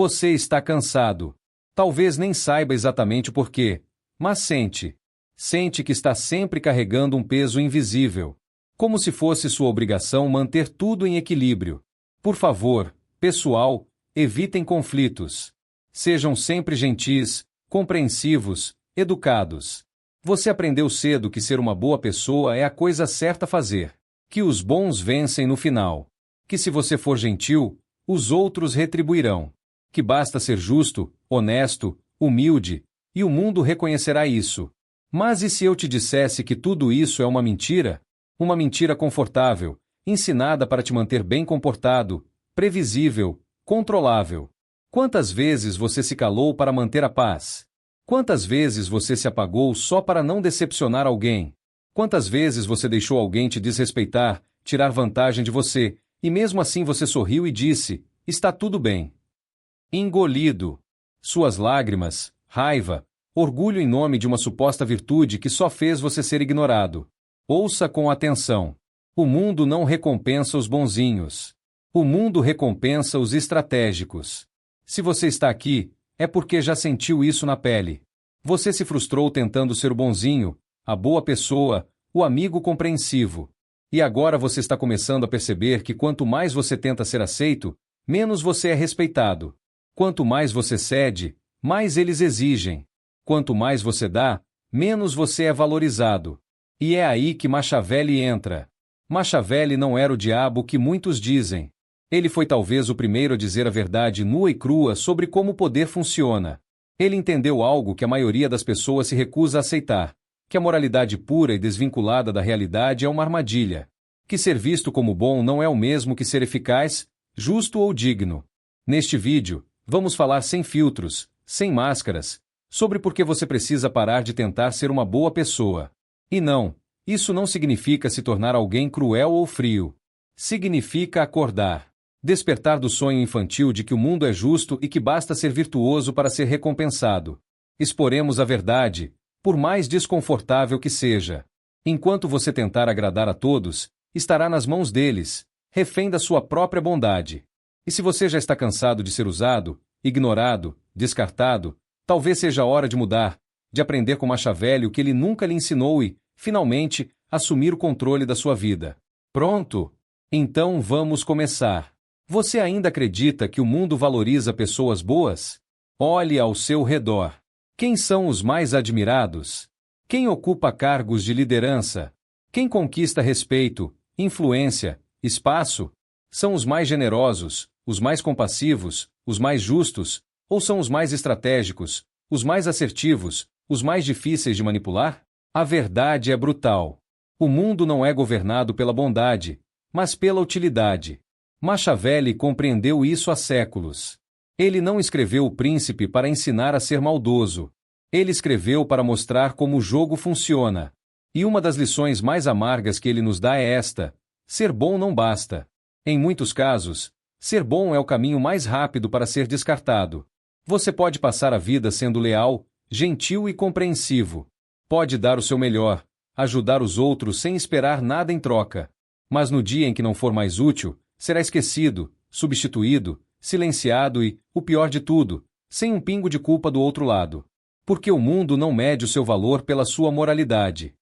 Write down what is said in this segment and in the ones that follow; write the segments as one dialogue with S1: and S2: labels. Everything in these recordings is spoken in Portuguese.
S1: Você está cansado. Talvez nem saiba exatamente o porquê, mas sente. Sente que está sempre carregando um peso invisível. Como se fosse sua obrigação manter tudo em equilíbrio. Por favor, pessoal, evitem conflitos. Sejam sempre gentis, compreensivos, educados. Você aprendeu cedo que ser uma boa pessoa é a coisa certa a fazer. Que os bons vencem no final. Que se você for gentil, os outros retribuirão. Que basta ser justo, honesto, humilde, e o mundo reconhecerá isso. Mas e se eu te dissesse que tudo isso é uma mentira? Uma mentira confortável, ensinada para te manter bem comportado, previsível, controlável. Quantas vezes você se calou para manter a paz? Quantas vezes você se apagou só para não decepcionar alguém? Quantas vezes você deixou alguém te desrespeitar, tirar vantagem de você, e mesmo assim você sorriu e disse, está tudo bem. Engolido. Suas lágrimas, raiva, orgulho em nome de uma suposta virtude que só fez você ser ignorado. Ouça com atenção. O mundo não recompensa os bonzinhos. O mundo recompensa os estratégicos. Se você está aqui, é porque já sentiu isso na pele. Você se frustrou tentando ser o bonzinho, a boa pessoa, o amigo compreensivo. E agora você está começando a perceber que quanto mais você tenta ser aceito, menos você é respeitado. Quanto mais você cede, mais eles exigem. Quanto mais você dá, menos você é valorizado. E é aí que Machiavelli entra. Machiavelli não era o diabo que muitos dizem. Ele foi talvez o primeiro a dizer a verdade nua e crua sobre como o poder funciona. Ele entendeu algo que a maioria das pessoas se recusa a aceitar, que a moralidade pura e desvinculada da realidade é uma armadilha. Que ser visto como bom não é o mesmo que ser eficaz, justo ou digno. Neste vídeo, vamos falar sem filtros, sem máscaras, sobre por que você precisa parar de tentar ser uma boa pessoa. E não, isso não significa se tornar alguém cruel ou frio. Significa acordar. Despertar do sonho infantil de que o mundo é justo e que basta ser virtuoso para ser recompensado. Exporemos a verdade, por mais desconfortável que seja. Enquanto você tentar agradar a todos, estará nas mãos deles, refém da sua própria bondade. E se você já está cansado de ser usado, ignorado, descartado, talvez seja a hora de mudar, de aprender com Machiavelli o que ele nunca lhe ensinou e, finalmente, assumir o controle da sua vida. Pronto? Então vamos começar. Você ainda acredita que o mundo valoriza pessoas boas? Olhe ao seu redor. Quem são os mais admirados? Quem ocupa cargos de liderança? Quem conquista respeito, influência, espaço? São os mais generosos, os mais compassivos, os mais justos, ou são os mais estratégicos, os mais assertivos, os mais difíceis de manipular? A verdade é brutal. O mundo não é governado pela bondade, mas pela utilidade. Machiavelli compreendeu isso há séculos. Ele não escreveu O Príncipe para ensinar a ser maldoso. Ele escreveu para mostrar como o jogo funciona. E uma das lições mais amargas que ele nos dá é esta: ser bom não basta. Em muitos casos, ser bom é o caminho mais rápido para ser descartado. Você pode passar a vida sendo leal, gentil e compreensivo. Pode dar o seu melhor, ajudar os outros sem esperar nada em troca. Mas no dia em que não for mais útil, será esquecido, substituído, silenciado e, o pior de tudo, sem um pingo de culpa do outro lado. Porque o mundo não mede o seu valor pela sua moralidade.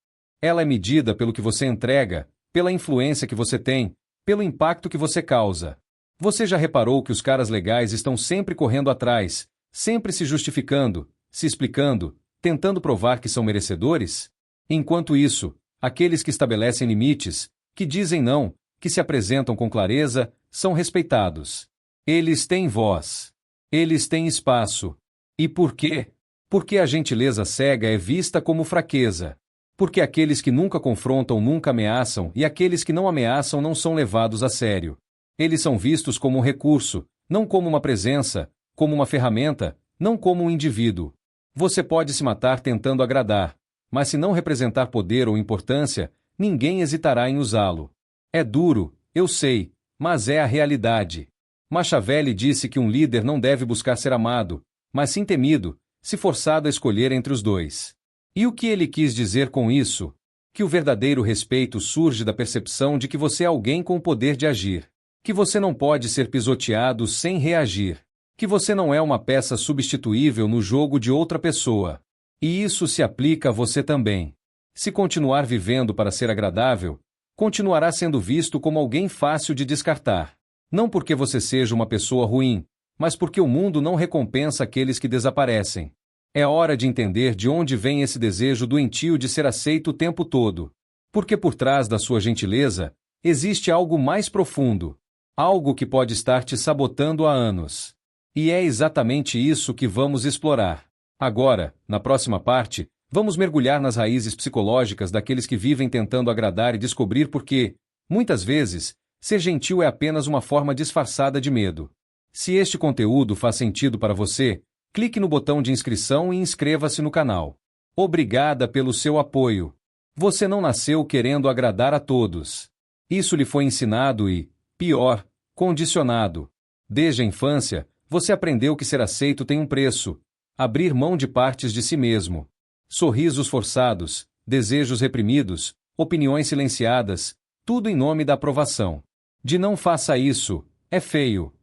S1: Ela é medida pelo que você entrega, pela influência que você tem, pelo impacto que você causa. Você já reparou que os caras legais estão sempre correndo atrás, sempre se justificando, se explicando, tentando provar que são merecedores? Enquanto isso, aqueles que estabelecem limites, que dizem não, que se apresentam com clareza, são respeitados. Eles têm voz. Eles têm espaço. E por quê? Porque a gentileza cega é vista como fraqueza. Porque aqueles que nunca confrontam nunca ameaçam e aqueles que não ameaçam não são levados a sério. Eles são vistos como um recurso, não como uma presença, como uma ferramenta, não como um indivíduo. Você pode se matar tentando agradar, mas se não representar poder ou importância, ninguém hesitará em usá-lo. É duro, eu sei, mas é a realidade. Machiavelli disse que um líder não deve buscar ser amado, mas sim temido, se forçado a escolher entre os dois. E o que ele quis dizer com isso? Que o verdadeiro respeito surge da percepção de que você é alguém com o poder de agir. Que você não pode ser pisoteado sem reagir. Que você não é uma peça substituível no jogo de outra pessoa. E isso se aplica a você também. Se continuar vivendo para ser agradável, continuará sendo visto como alguém fácil de descartar. Não porque você seja uma pessoa ruim, mas porque o mundo não recompensa aqueles que desaparecem. É hora de entender de onde vem esse desejo doentio de ser aceito o tempo todo. Porque por trás da sua gentileza, existe algo mais profundo. Algo que pode estar te sabotando há anos. E é exatamente isso que vamos explorar. Agora, na próxima parte, vamos mergulhar nas raízes psicológicas daqueles que vivem tentando agradar e descobrir por que, muitas vezes, ser gentil é apenas uma forma disfarçada de medo. Se este conteúdo faz sentido para você, clique no botão de inscrição e inscreva-se no canal. Obrigada pelo seu apoio. Você não nasceu querendo agradar a todos. Isso lhe foi ensinado e, pior, condicionado. Desde a infância, você aprendeu que ser aceito tem um preço: abrir mão de partes de si mesmo. Sorrisos forçados, desejos reprimidos, opiniões silenciadas, tudo em nome da aprovação. De não faça isso, é feio.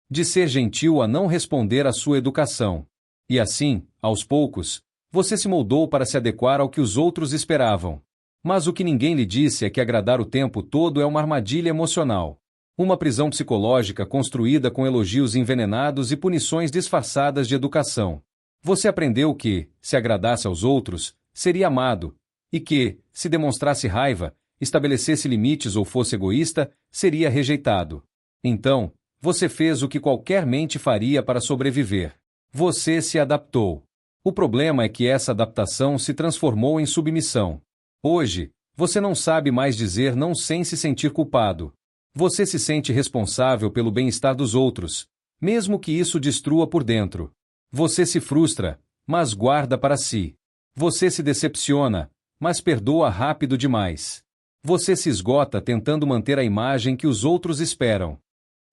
S1: De ser gentil a não responder à sua educação. E assim, aos poucos, você se moldou para se adequar ao que os outros esperavam. Mas o que ninguém lhe disse é que agradar o tempo todo é uma armadilha emocional. Uma prisão psicológica construída com elogios envenenados e punições disfarçadas de educação. Você aprendeu que, se agradasse aos outros, seria amado, e que, se demonstrasse raiva, estabelecesse limites ou fosse egoísta, seria rejeitado. Então, você fez o que qualquer mente faria para sobreviver. Você se adaptou. O problema é que essa adaptação se transformou em submissão. Hoje, você não sabe mais dizer não sem se sentir culpado. Você se sente responsável pelo bem-estar dos outros, mesmo que isso destrua por dentro. Você se frustra, mas guarda para si. Você se decepciona, mas perdoa rápido demais. Você se esgota tentando manter a imagem que os outros esperam.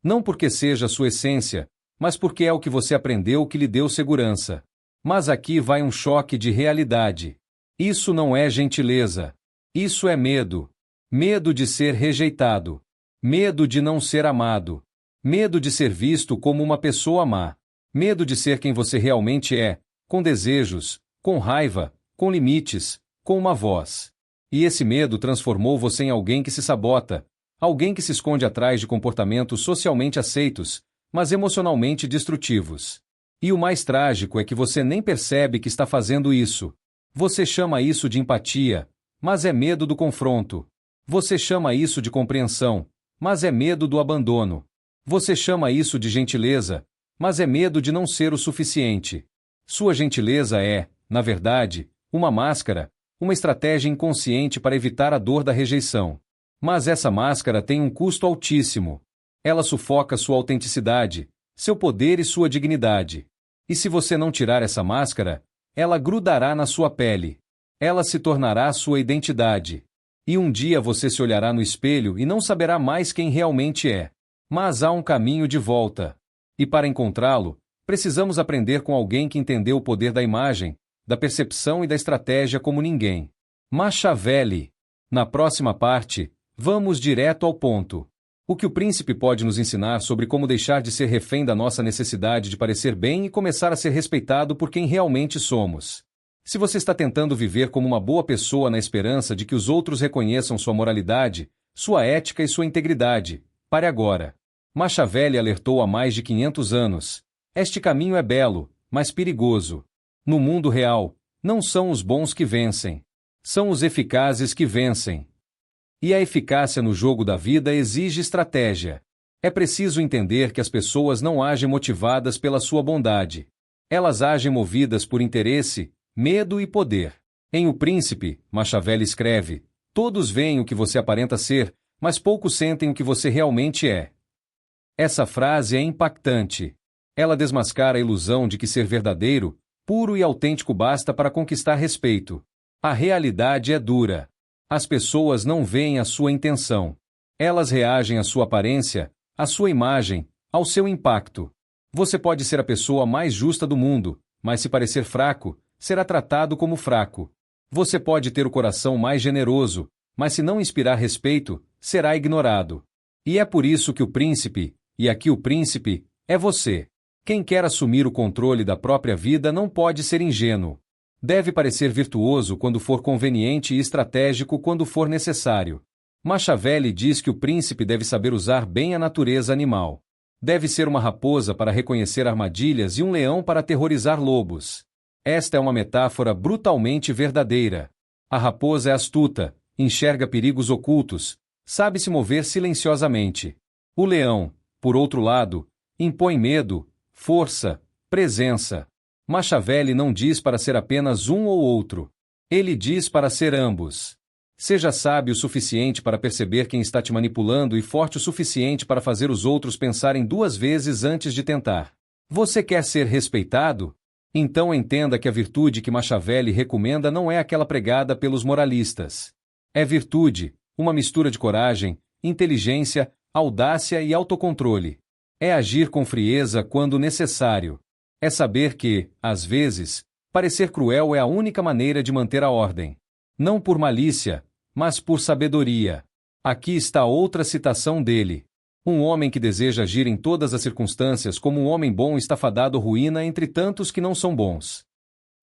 S1: Não porque seja a sua essência, mas porque é o que você aprendeu que lhe deu segurança. Mas aqui vai um choque de realidade. Isso não é gentileza. Isso é medo. Medo de ser rejeitado. Medo de não ser amado. Medo de ser visto como uma pessoa má. Medo de ser quem você realmente é, com desejos, com raiva, com limites, com uma voz. E esse medo transformou você em alguém que se sabota, alguém que se esconde atrás de comportamentos socialmente aceitos, mas emocionalmente destrutivos. E o mais trágico é que você nem percebe que está fazendo isso. Você chama isso de empatia, mas é medo do confronto. Você chama isso de compreensão, mas é medo do abandono. Você chama isso de gentileza, mas é medo de não ser o suficiente. Sua gentileza é, na verdade, uma máscara, uma estratégia inconsciente para evitar a dor da rejeição. Mas essa máscara tem um custo altíssimo. Ela sufoca sua autenticidade, seu poder e sua dignidade. E se você não tirar essa máscara, ela grudará na sua pele. Ela se tornará sua identidade. E um dia você se olhará no espelho e não saberá mais quem realmente é. Mas há um caminho de volta. E para encontrá-lo, precisamos aprender com alguém que entendeu o poder da imagem, da percepção e da estratégia como ninguém. Machiavelli. Na próxima parte, vamos direto ao ponto. O que o príncipe pode nos ensinar sobre como deixar de ser refém da nossa necessidade de parecer bem e começar a ser respeitado por quem realmente somos. Se você está tentando viver como uma boa pessoa na esperança de que os outros reconheçam sua moralidade, sua ética e sua integridade, pare agora. Machiavelli alertou há mais de 500 anos. Este caminho é belo, mas perigoso. No mundo real, não são os bons que vencem. São os eficazes que vencem. E a eficácia no jogo da vida exige estratégia. É preciso entender que as pessoas não agem motivadas pela sua bondade. Elas agem movidas por interesse, medo e poder. Em O Príncipe, Machiavelli escreve: todos veem o que você aparenta ser, mas poucos sentem o que você realmente é. Essa frase é impactante. Ela desmascara a ilusão de que ser verdadeiro, puro e autêntico basta para conquistar respeito. A realidade é dura. As pessoas não veem a sua intenção. Elas reagem à sua aparência, à sua imagem, ao seu impacto. Você pode ser a pessoa mais justa do mundo, mas se parecer fraco, será tratado como fraco. Você pode ter o coração mais generoso, mas se não inspirar respeito, será ignorado. E é por isso que o príncipe, e aqui o príncipe, é você. Quem quer assumir o controle da própria vida não pode ser ingênuo. Deve parecer virtuoso quando for conveniente e estratégico quando for necessário. Machiavelli diz que o príncipe deve saber usar bem a natureza animal. Deve ser uma raposa para reconhecer armadilhas e um leão para aterrorizar lobos. Esta é uma metáfora brutalmente verdadeira. A raposa é astuta, enxerga perigos ocultos, sabe se mover silenciosamente. O leão, por outro lado, impõe medo, força, presença. Machiavelli não diz para ser apenas um ou outro. Ele diz para ser ambos. Seja sábio o suficiente para perceber quem está te manipulando e forte o suficiente para fazer os outros pensarem duas vezes antes de tentar. Você quer ser respeitado? Então entenda que a virtude que Machiavelli recomenda não é aquela pregada pelos moralistas. É virtude, uma mistura de coragem, inteligência, audácia e autocontrole. É agir com frieza quando necessário. É saber que, às vezes, parecer cruel é a única maneira de manter a ordem. Não por malícia, mas por sabedoria. Aqui está outra citação dele. Um homem que deseja agir em todas as circunstâncias como um homem bom está fadado à ruína entre tantos que não são bons.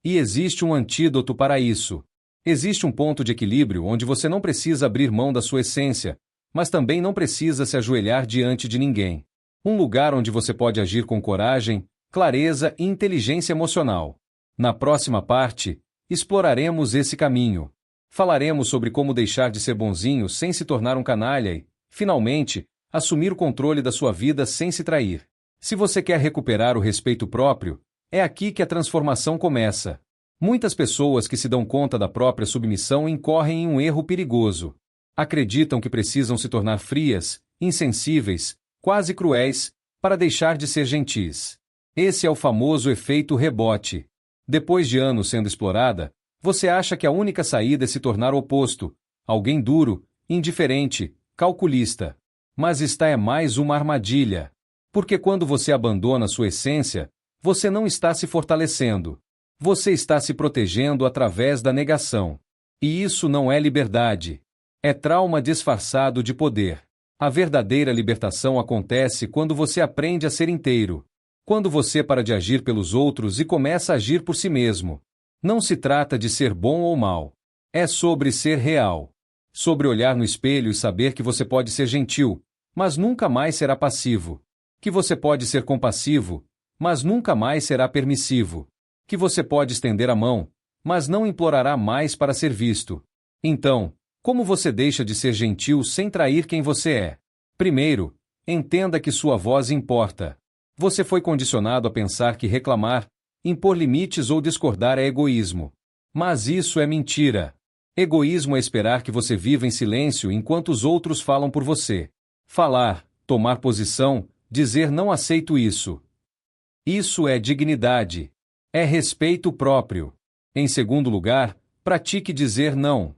S1: E existe um antídoto para isso. Existe um ponto de equilíbrio onde você não precisa abrir mão da sua essência, mas também não precisa se ajoelhar diante de ninguém. Um lugar onde você pode agir com coragem, clareza e inteligência emocional. Na próxima parte, exploraremos esse caminho. Falaremos sobre como deixar de ser bonzinho sem se tornar um canalha e, finalmente, assumir o controle da sua vida sem se trair. Se você quer recuperar o respeito próprio, é aqui que a transformação começa. Muitas pessoas que se dão conta da própria submissão incorrem em um erro perigoso. Acreditam que precisam se tornar frias, insensíveis, quase cruéis, para deixar de ser gentis. Esse é o famoso efeito rebote. Depois de anos sendo explorada, você acha que a única saída é se tornar o oposto, alguém duro, indiferente, calculista. Mas esta é mais uma armadilha. Porque quando você abandona sua essência, você não está se fortalecendo. Você está se protegendo através da negação. E isso não é liberdade. É trauma disfarçado de poder. A verdadeira libertação acontece quando você aprende a ser inteiro. Quando você para de agir pelos outros e começa a agir por si mesmo. Não se trata de ser bom ou mal. É sobre ser real. Sobre olhar no espelho e saber que você pode ser gentil, mas nunca mais será passivo. Que você pode ser compassivo, mas nunca mais será permissivo. Que você pode estender a mão, mas não implorará mais para ser visto. Então, como você deixa de ser gentil sem trair quem você é? Primeiro, entenda que sua voz importa. Você foi condicionado a pensar que reclamar, impor limites ou discordar é egoísmo. Mas isso é mentira. Egoísmo é esperar que você viva em silêncio enquanto os outros falam por você. Falar, tomar posição, dizer não aceito isso. Isso é dignidade. É respeito próprio. Em segundo lugar, pratique dizer não.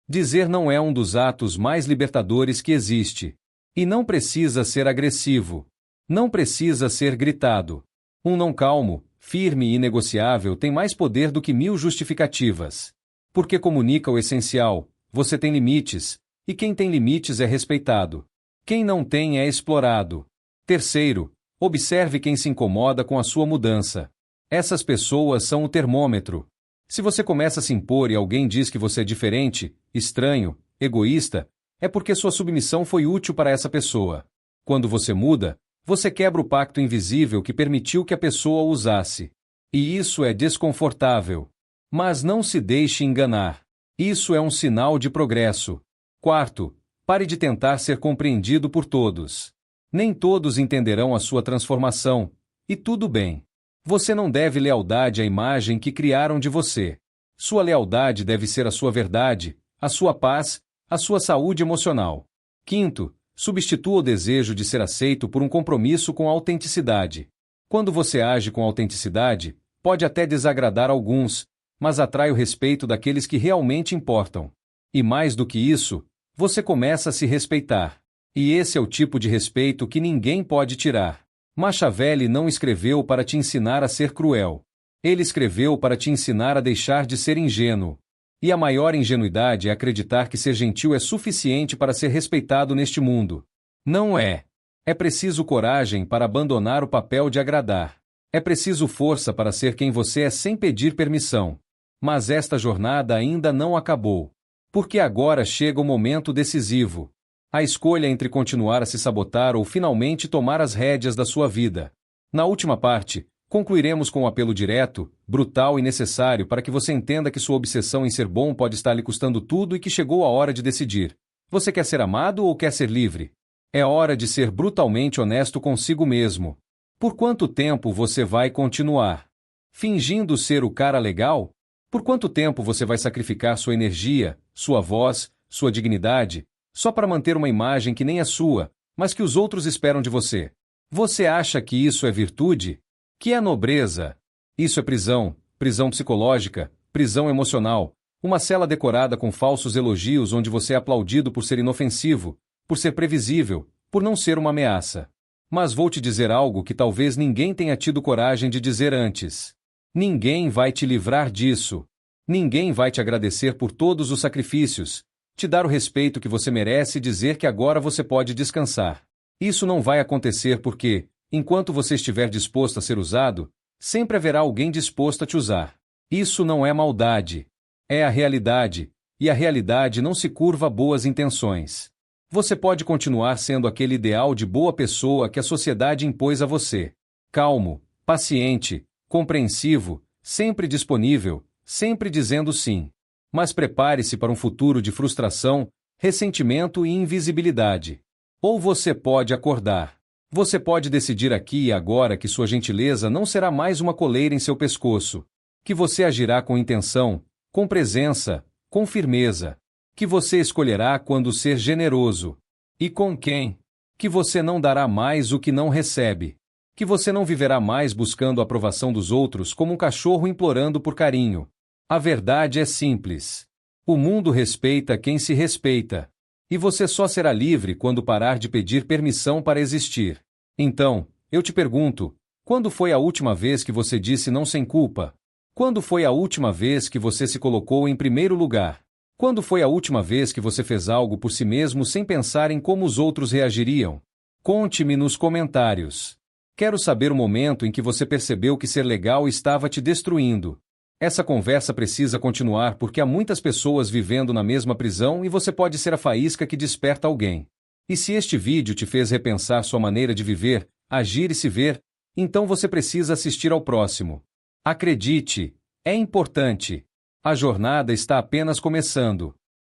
S1: Dizer não é um dos atos mais libertadores que existe. E não precisa ser agressivo. Não precisa ser gritado. Um não calmo, firme e inegociável tem mais poder do que 1000 justificativas. Porque comunica o essencial, você tem limites, e quem tem limites é respeitado. Quem não tem é explorado. Terceiro, observe quem se incomoda com a sua mudança. Essas pessoas são o termômetro. Se você começa a se impor e alguém diz que você é diferente, estranho, egoísta, é porque sua submissão foi útil para essa pessoa. Quando você muda, você quebra o pacto invisível que permitiu que a pessoa o usasse. E isso é desconfortável. Mas não se deixe enganar. Isso é um sinal de progresso. Quarto, pare de tentar ser compreendido por todos. Nem todos entenderão a sua transformação, e tudo bem. Você não deve lealdade à imagem que criaram de você. Sua lealdade deve ser a sua verdade, a sua paz, a sua saúde emocional. Quinto, substitua o desejo de ser aceito por um compromisso com a autenticidade. Quando você age com autenticidade, pode até desagradar alguns, mas atrai o respeito daqueles que realmente importam. E mais do que isso, você começa a se respeitar. E esse é o tipo de respeito que ninguém pode tirar. Machiavelli não escreveu para te ensinar a ser cruel. Ele escreveu para te ensinar a deixar de ser ingênuo. E a maior ingenuidade é acreditar que ser gentil é suficiente para ser respeitado neste mundo. Não é. É preciso coragem para abandonar o papel de agradar. É preciso força para ser quem você é sem pedir permissão. Mas esta jornada ainda não acabou. Porque agora chega o momento decisivo. A escolha entre continuar a se sabotar ou finalmente tomar as rédeas da sua vida. Na última parte, concluiremos com um apelo direto, brutal e necessário para que você entenda que sua obsessão em ser bom pode estar lhe custando tudo e que chegou a hora de decidir. Você quer ser amado ou quer ser livre? É hora de ser brutalmente honesto consigo mesmo. Por quanto tempo você vai continuar fingindo ser o cara legal? Por quanto tempo você vai sacrificar sua energia, sua voz, sua dignidade, só para manter uma imagem que nem é sua, mas que os outros esperam de você? Você acha que isso é virtude? Que é nobreza? Isso é prisão, prisão psicológica, prisão emocional, uma cela decorada com falsos elogios onde você é aplaudido por ser inofensivo, por ser previsível, por não ser uma ameaça. Mas vou te dizer algo que talvez ninguém tenha tido coragem de dizer antes. Ninguém vai te livrar disso. Ninguém vai te agradecer por todos os sacrifícios, te dar o respeito que você merece e dizer que agora você pode descansar. Isso não vai acontecer porque, enquanto você estiver disposto a ser usado, sempre haverá alguém disposto a te usar. Isso não é maldade. É a realidade, e a realidade não se curva a boas intenções. Você pode continuar sendo aquele ideal de boa pessoa que a sociedade impôs a você. Calmo, paciente, compreensivo, sempre disponível, sempre dizendo sim. Mas prepare-se para um futuro de frustração, ressentimento e invisibilidade. Ou você pode acordar. Você pode decidir aqui e agora que sua gentileza não será mais uma coleira em seu pescoço. Que você agirá com intenção, com presença, com firmeza. Que você escolherá quando ser generoso. E com quem? Que você não dará mais o que não recebe. Que você não viverá mais buscando a aprovação dos outros como um cachorro implorando por carinho. A verdade é simples. O mundo respeita quem se respeita. E você só será livre quando parar de pedir permissão para existir. Então, eu te pergunto, quando foi a última vez que você disse não sem culpa? Quando foi a última vez que você se colocou em primeiro lugar? Quando foi a última vez que você fez algo por si mesmo sem pensar em como os outros reagiriam? Conte-me nos comentários. Quero saber o momento em que você percebeu que ser legal estava te destruindo. Essa conversa precisa continuar porque há muitas pessoas vivendo na mesma prisão e você pode ser a faísca que desperta alguém. E se este vídeo te fez repensar sua maneira de viver, agir e se ver, então você precisa assistir ao próximo. Acredite, é importante. A jornada está apenas começando.